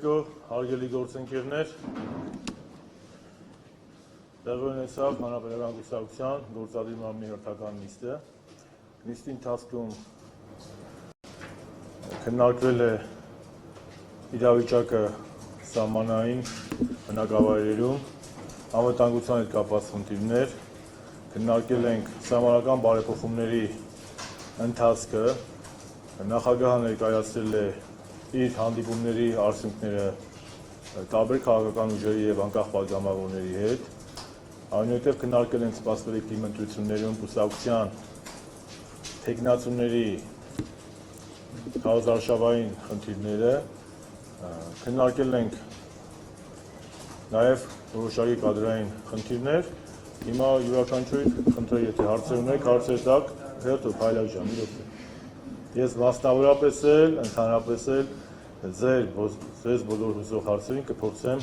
Երեկո հարգելի գործընկերներ, տեղի ունեցավ Հանրապետական կուսակցության գործադիր մարմնի հերթական նիստը։ Նիստի ընթացքում քննարկվել է իրավիճակը սահմանային բնակավայրերում, անվտանգության հետ կապված խնդիրներ, քննարկել ենք սահմանական բարեփոխումների ընթացքը, նախագահը ներկայացրել է իր հանդիպումների արդյունքները տարբեր քաղաքական ուժերի եւ անկախ պատգամավորների հետ, այնուհետև քննարկել ենք սպասվելիք դիմընտրություններում կուսակցության թեկնածուների քաղաքարշավային խնդիրները, քննարկել ենք նաեւ որոշակի կադրային խնդիրներ, հիմա յուրաքանչյուր խնդրի եթե հարցեր ունեք, հարցեր տակ, հետո Փայլակ ջան, մի րոպե։ Ես մասնավորապես էլ, ընդհանրապես էլ ձեզ բոլոր հուզող հարցերին կփորձեմ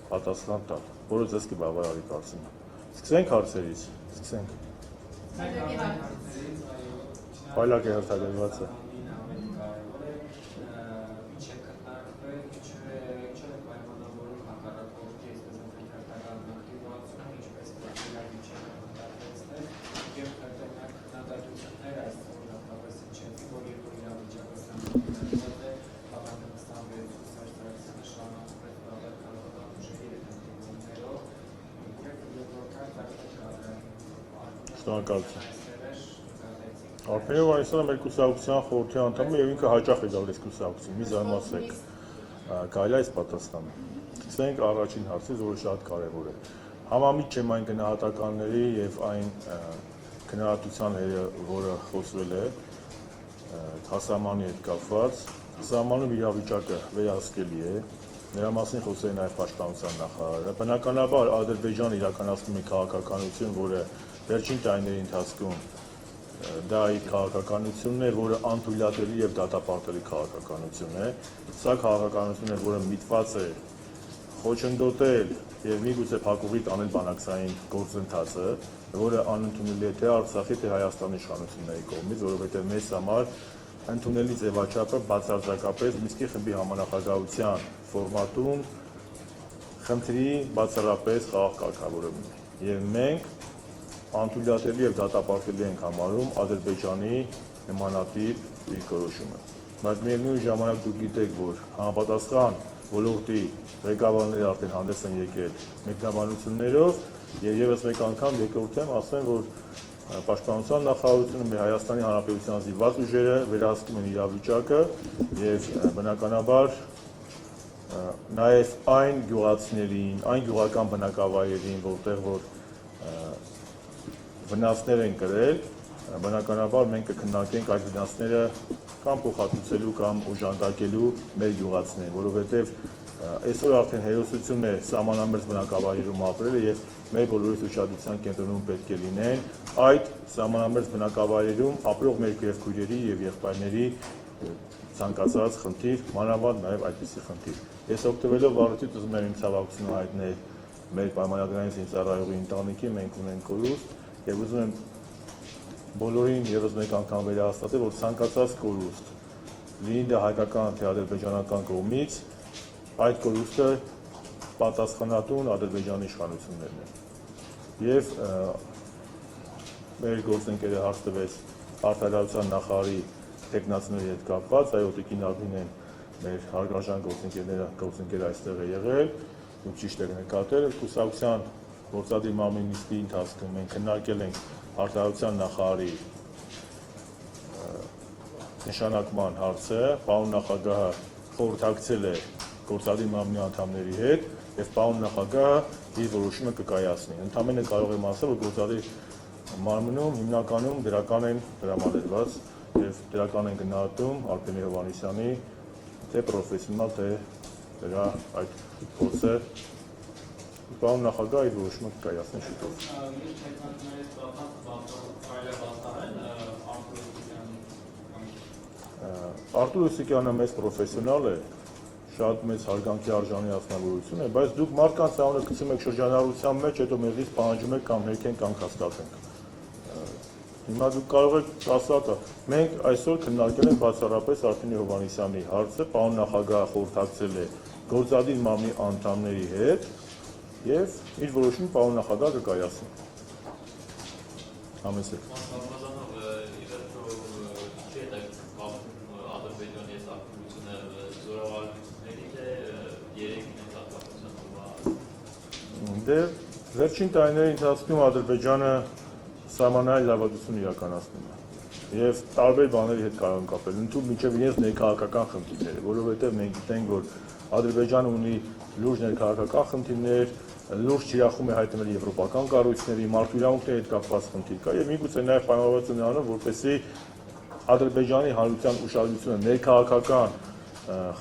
պատասխան տալ, որը ձեզ կբավարարի կարծում եմ։ Սկսենք հարցերից, սկսենք։ Փայլակ է հերթագրված է։ Շնորհակալություն։ Արտոնի Վանեսյանը մեր կուսակցության խորհրդի անդամ է եւ ինքը հաճախ է գալիս կուսակցություն, մի զարմացեք, կարելի է այս պատասխանը։ Սկսենք առաջին հարցից, որը շատ կարևոր է։ Համամիջ չեմ այն գնահատականների եւ այն քննադատության որը խոսվել է հասարականի հետ կապված, հասարականում իրավիճակը վերահսկելի է, նրա մասին խոսել է նաեւ պաշտպանության նախարարը։ Բնականաբար Ադրբեջանը իրականացնում է քաղաքականություն, որը վերջին տարիների ընթացքում դա իր քաղաքականությունն է, որը անթույլատրելի եւ դատապարտելի քաղաքականություն է։ Սա քաղաքականություն է, որը միտված է խոչընդոտել եւ միգուցե փակուղի տանել բանակցային գործընթացը, որը անընդունելի է թե Արցախի, թե Հայաստանի իշխանությունների կողմից, որովհետեւ մեզ համար ընդունելի ձևաչափը բացարձակապես Մինսկի խմբի համանախագահության ֆորմատում խնդրի բացառապես խաղաղ կարգավորումն է։ Եվ մենք անթույլատրելի եւ դատապարտելի ենք համարում Ադրբեջանի նմանատիպ դիրքորոշումը։ Բայց միևնույն ժամանակ դուք գիտեք, որ համապատասխան ոլորտի ղեկավարները արդեն հանդես են եկել մեկնաբանություններով եւ եւս մեկ անգամ երկրորդեմ ասեմ, որ պաշտպանության նախարարությունը մեր Հայաստանի Հանրապետության զինված ուժերը վերահսկում են իրավիճակը եւ բնականաբար նաեւ այն գյուղացիներին, այն գյուղական բնակավայրերին, որտեղ որ վնասներ են կրել, բնականաբար մենք կքննարկենք այդ վնասները կամ փոխհատուցելու կամ օժանդակելու մեր գյուղացիներին, որովհետև այսօր արդեն հերոսություն է սահմանամերձ բնակավայրերում ապրելը եւ մեր բոլորիս ուշադրության կենտրոնում պետք է լինեն այդ սահմանամերձ բնակավայրերում ապրող մեր քույրերի եւ եղբայրների ցանկացած խնդիր, մանավանդ նաեւ այդպիսի խնդիր։ Ես օգտվելով առիթից ուզում եմ իմ ցավակցությունը հայտնել մեր պայմանագրային զինծառայողի ընտանիքին, մենք ունենք կորուստ եւ ուզում եմ բոլորին եւս մեկ անգամ վերահաստատել, որ ցանկացած կորուստ, լինի դա հայկական թե ադրբեջանական կողմից, այդ կորուստը պատասխանատուն Ադրբեջանի իշխանություններն են։ Եվ մեր գործընկերը հարց տվեց արտադրության նախարարի տեխնացիների հետ կապված, այո, Տիկին Ալբին են մեր հարգարժան գործընկերը այստեղ է եղել, ու ճիշտ է նկատել, կուսակցության գործադիր մարմնի նիստի ընթացքում մենք քննարկել ենք արտադրության նախարարի նշանակման հարցը, պարոն նախագահը խորհրդակցել է գործադիր մարմնի անդամների հետ եւ պարոն նախագահը իր որոշումը կկայացնի։ Ընդամենը կարող եմ ասել, որ գործադիր մարմնում հիմնականում դրական են դրամադրված եւ դրական են գնահատում Արտոնի Հովհաննիսյանի թե պրոֆեսիոնալ թե դրա այդ փորձը Պարոն նախագահ իր որոշումը կկայացնի շուտով։ Արտուր Հուսիկյանը մեծ պրոֆեսիոնալ է, շատ մեծ հարգանքի արժանի ասնավորություն է, բայց դուք մարդկանց անունը գցում եք շրջանառության մեջ, հետո մեզից պահանջում եք կամ ներքենք կամ հաստատենք։ Հիմա դուք կարող եք ասել, մենք այսօր քննարկել ենք բացառապես Արտոնի Հովհաննիսյանի հարցը, պարոն նախագահը խորհրդակցել է գործադիր մամլի անդամների հետ եւ իր որոշումը պարոն նախագահ կկայացնի։ Համեցեք։ Դե վերջին տարիների ընթացքում Ադրբեջանը սահմանային լավատություն իրականացնում է եւ տարբեր բաների հետ կարող են կապել, ընդհանուր միջև իրենց ներքաղաքական խնդիրները, որովհետեւ մենք գիտենք, որ Ադրբեջանը ունի լուրջ ներքաղաքական խնդիրներ, լուրջ թիրախում է հայտնել եվրոպական կառույցների, մարդու իրավունքների հետ կապված խնդիր կա եւ միգուցե նաեւ պայմանավորված է նրանով, որպեսզի Ադրբեջանի հանրության ուշադրությունը ներքաղաքական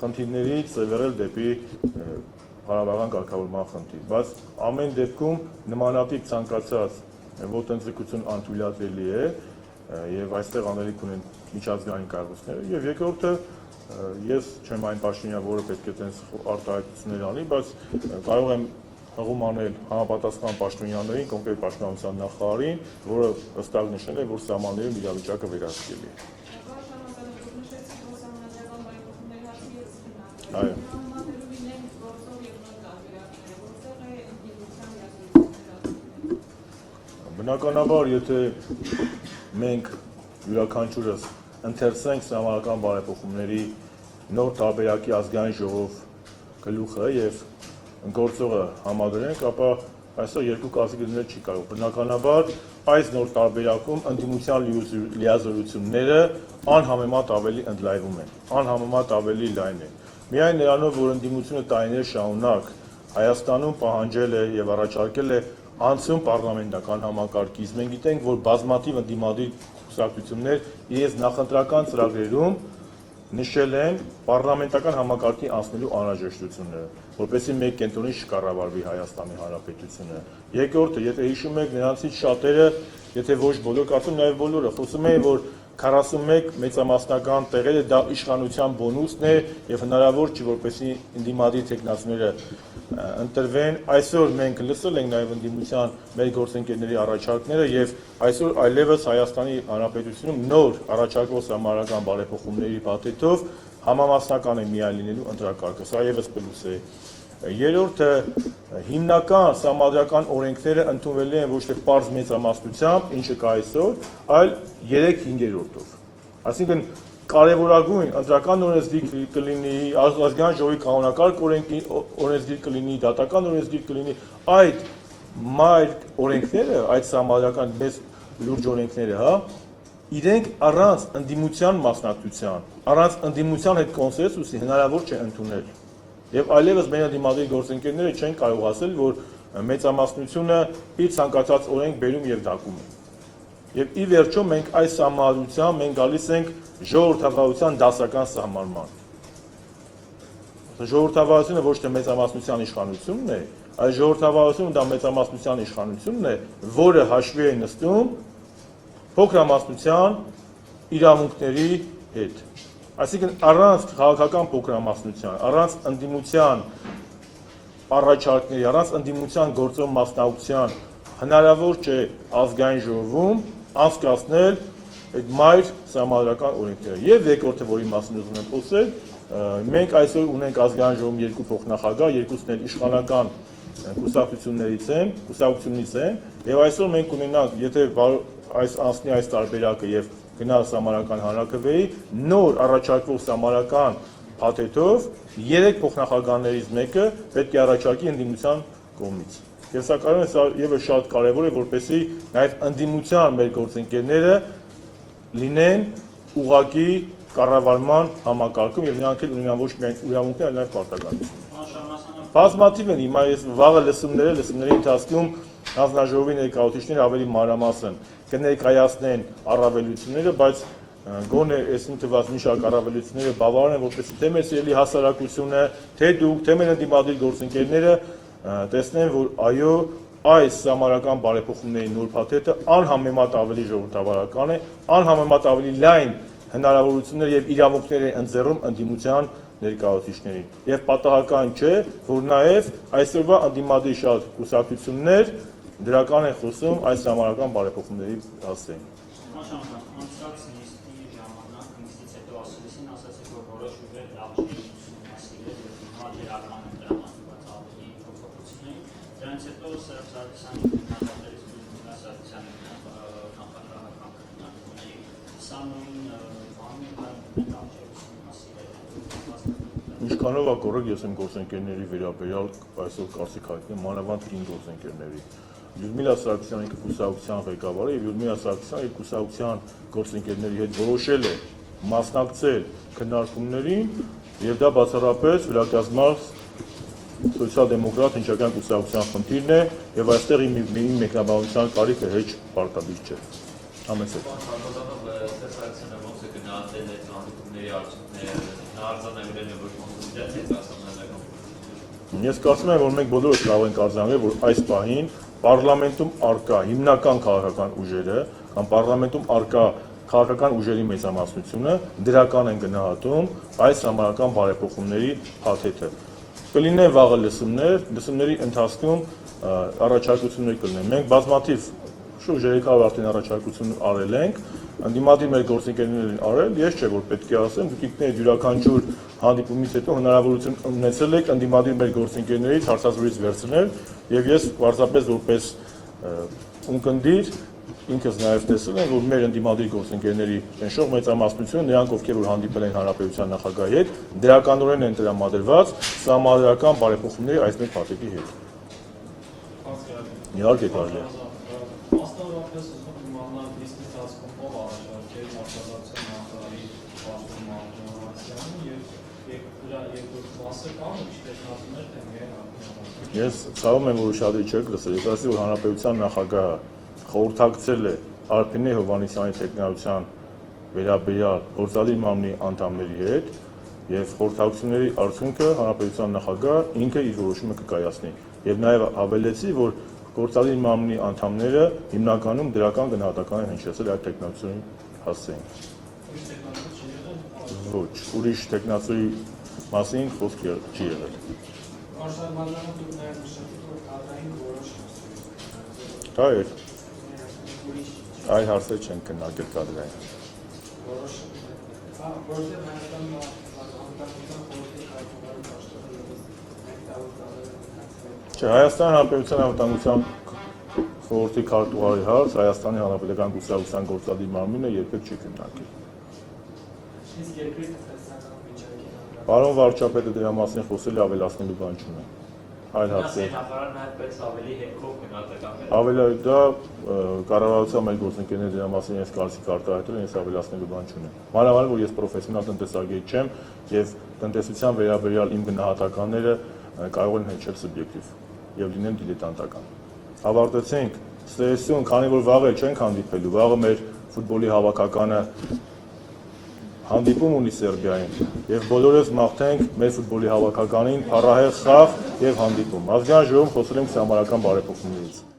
խնդիրներից ծևերել դեպի Ղարաբաղյան կարգավորման խնդիր, բայց ամեն դեպքում նմանատիպ ցանկացած ոտնձգություն անթույլատրելի է եւ այստեղ անելիք ունեն միջազգային կառույցները եւ երկրորդը ես չեմ այն պաշտոնյա, որը պետք է տենց արտահայտություններ անի, բայց կարող եմ հղում անել համապատասխան պաշտոնյաներին, կոնկրետ պաշտպանության նախարարին, որը հստակ նշել է, որ սահմաններում իրավիճակը վերահսկելի է։ Այո։ Բնականաբար, եթե մենք յուրաքանչյուրս ընթերցենք սահմանական բարեփոխումների նոր տարբերակի ազգային ժողով գլուխը եւ գործողը համադրենք, ապա այսօր երկու կազմի դնել չի կարող։ Բնականաբար, այս նոր տարբերակում ընդդիմության լիազորությունները անհամեմատ ավելի ընդլայնվում են, անհամեմատ ավելի լայն են։ Միայն նրանով, որ ընդդիմությունը տարիներ շարունակ Հայաստանում պահանջել է եւ առաջարկել է անցում պարլամենտական համակարգից, մենք գիտենք, որ բազմաթիվ ընդդիմադիր կուսակցություններ իրենց նախընտրական ծրագրերում նշել են պարլամենտական համակարգի անցնելու անհրաժեշտությունները, որպեսզի մեկ կենտրոնի չկառավարվի Հայաստանի Հանրապետությունը։ Երկրորդը, եթե հիշում եք, նրանցից շատերը, եթե ոչ բոլոր, կարծում նաև բոլորը խոսում էին, որ 41 մեծամասնական տեղերը դա իշխանության բոնուսն է եւ հնարավոր չի, որպեսզի ընդդիմադիր տեխնացիները ընտրվեն։ Այսօր մենք լսել ենք նաև ընդդիմության մեր գործընկերների առաջարկները եւ այսօր այլևս Հայաստանի Հանրապետությունում նոր առաջարկվող սահմանական բարեփոխումների պատետով համամասնական է միայն լինելու ընտրակարգը։ Սա եւս պլյուս է։ Երրորդը հիմնական սահմանադրական օրենքները ընդունվել են ոչ թե պարզ մեծամասնությամբ, ինչը կա այսօր, այլ 3/5-ով։ Այսինքն կարևորագույն ընտրական օրենսգիր կլինի, ազգային ժողովի կանոնակարգ օրենսգիր կլինի, դատական օրենսգիր կլինի, այդ մայր օրենքները, այդ սահմանադրական մեծ լուրջ օրենքները, հա, իրենք առանց ընդդիմության մասնակցության, առանց ընդդիմության հետ կոնսենսուսի հնարավոր չէ ընդունել։ Եվ այլևս մեր ընդդիմադիր գործընկերները չեն կարող ասել, որ մեծամասնությունը իր ցանկացած օրենք բերում եւ դակում է։ Եվ ի վերջո մենք այս սահմանադրությամբ մենք գալիս ենք ժողովրդավարության դասական սահմանման։ Ժողովրդավարությունը ոչ թե մեծամասնության իշխանությունն է, այլ ժողովրդավարությունը դա մեծամասնության իշխանությունն է, որը հաշվի է նստում փոքրամասնության իրավունքների հետ։ Այսինքն առանց քաղաքական փոքրամասնության, առանց ընդդիմության առաջարկների, առանց ընդդիմության գործող մասնակցության հնարավոր չէ ազգային ժողովում անցկացնել այդ մայր սահմանադրական օրենքները։ Եվ երկրորդը, որի մասին ուզում եմ խոսել, մենք այսօր ունենք ազգային ժողովում երկու փոխնախագահ, երկուսն էլ իշխանական կուսակցությունից են, եւ այսօր մենք ունենանք, եթե այս անցնի այս տարբերակը եւ գնա սահմանական հանրաքվեի, նոր առաջարկվող սահմանական փաթեթով 3 փոխնախագահներից մեկը պետք է առաջարկի ընդդիմության կողմից։ Եվ սա կարող է սա եւս շատ կարեւոր է, որպեսզի նաեւ ընդդիմության մեր գործընկերները լինեն ուղղակի կառավարման համակարգում եւ նրանք էլ ունենան ոչ միայն իրավունքներ, այլ նաեւ պարտականություններ։ Բազմաթիվ են հիմա ես վաղը լսումների ընթացքում հանձնաժողովի ներկայացուցիչները ավելի մանրամասն կներկայացնեն առավելությունները, բայց գոնե այսին թված մի շարք առավելությունները բավարար են, որպեսզի թե մեր սիրելի հասարակությունը, թե դուք, թե մեր ընդդիմադիր գործընկերները տեսնեն, որ այո, այս սահմանական բարեփոխումների նոր փաթեթը անհամեմատ ավելի ժողովրդավարական է, անհամեմատ ավելի լայն հնարավորություններ եւ իրավունքներ է ընձեռում ընդդիմության ներկայացուցիչներին։ Եվ պատահական չէ, որ նաեւ այսօրվա ընդդիմադիր շատ կուսակցություններ դրական են խոսում այս սահմանական բարեփոխումների հասցեին։ Անցած նիստի ժամանակ նիստից հետո ասեցին, որ որոշ ուժեր լավ չի Ինչքանով է կորեք ես եմ գործընկերների վերաբերյալ այսօր կարծիք հայտնեմ, մանավանդ կին գործընկերների։ Լյուդմիլա Սարգսյանը ինքը կուսակցության ղեկավարը եւ Լյուդմիլա Սարգսյանը իր կուսակցության գործընկերների հետ որոշել է մասնակցել քննարկումներին եւ դա բացառապես վերակազմած սոցիալ-դեմոկրատ հնչական կուսակցության խնդիրն է եւ այստեղ մի մեկնաբանության կարիքը հեչ պարտադիր չէ։ Համեցեք։ Ես կարծում եմ, որ մենք բոլորս կարող ենք արձանագրել, որ այս պահին պարլամենտում արկա հիմնական քաղաքական ուժերը կամ պարլամենտում արկա քաղաքական ուժերի մեծամասնությունը դրական են գնահատում այս համարական բարեփոխումների փաթեթը։ Կլինեն վաղը լսումների ընթացքում առաջարկություններ կլինեն։ Մենք բազմաթիվ շուրջ 300 արդեն առաջարկություն արել ենք, ընդդիմադիր մեր գործընկերներին արել, ես չէ որ պետք է ասեմ, դուք ինքներդ յուրաքանչյուր հանդիպումից հետո հնարավորություն ունեցել եք ընդդիմադիր մեր գործընկերներից հարցազրույց վերցնել, եւ ես պարզապես որպես ունկնդիր ինքս նաև տեսել եմ, որ մեր ընդդիմադիր գործընկերների ճնշող մեծամասնությունը, նրանք ովքեր որ հանդիպել են հանրապետության նախագահի հետ, դրականորեն են տրամադրված սահմանադրական բարեփոխումների այս մեկ փաթեթի հետ։ Իհարկե կարելի է։ Մասնավորապես իմանալ իսկ դասկոմով առաջարկել արտադրության նախարարի պաշտոն Մարտիրոսյանը եւ դրա երկրորդ մասը կան իշխանություններ թե միայն Ես ցավում եմ, որ ուշադրի չեք լսել։ Ես ասի, որ հանրապետության նախագահը խորհրդակցել է Արփինե Հովհաննիսյանի տեխնիկության վերաբերյալ գործադիր մարմնի անդամների հետ եւ խորհրդակցությունների արդյունքը հանրապետության նախագահը ինքը իր որոշումը կկայացնի։ Եվ նաեւ հավելեցի, որ գործադիր մարմնի անդամները հիմնականում դրական գնահատական են հնչեցել այդ տեխնիկացիայի հասցեին։ Ոչ, ուրիշ տեխնիկացիայի մասին խոսք չի եղել։ Դա է։ Այ հարցեր չեն քննարկել կադրային։ Չէ, Հայաստանի Հանրապետության անվտանգության խորհրդի քարտուղարի հարց Հայաստանի Հանրապետական կուսակցության գործադիր մարմինը երբեք չի քննարկել։ Պարոն վարչապետը դրա մասին խոսել ավելացնելու բան չունի։ Այլ հարցեր։ Ավելի դա կառավարության մեր գործընկերները դրա մասին ես կարծիք արտահայտել են, ես ավելացնելու բան չունեմ։ Մանավանդ որ ես պրոֆեսիոնալ տնտեսագետ չեմ եւ տնտեսության վերաբերյալ իմ գնահատականները կարող են հնչել սուբյեկտիվ եւ լինեն դիլետանտական։ Ավարտեցինք սերեսիոն, քանի որ վաղը չենք հանդիպելու, վաղը մեր ֆուտբոլի հավաքականը հանդիպում ունի Սերբիայում եւ բոլորս մաղթենք մեր ֆուտբոլի հավաքականին փառահեղ խաղ եւ հանդիպում։ Ազգային ժողովում խոսել ենք համարական բարեփոխումներից։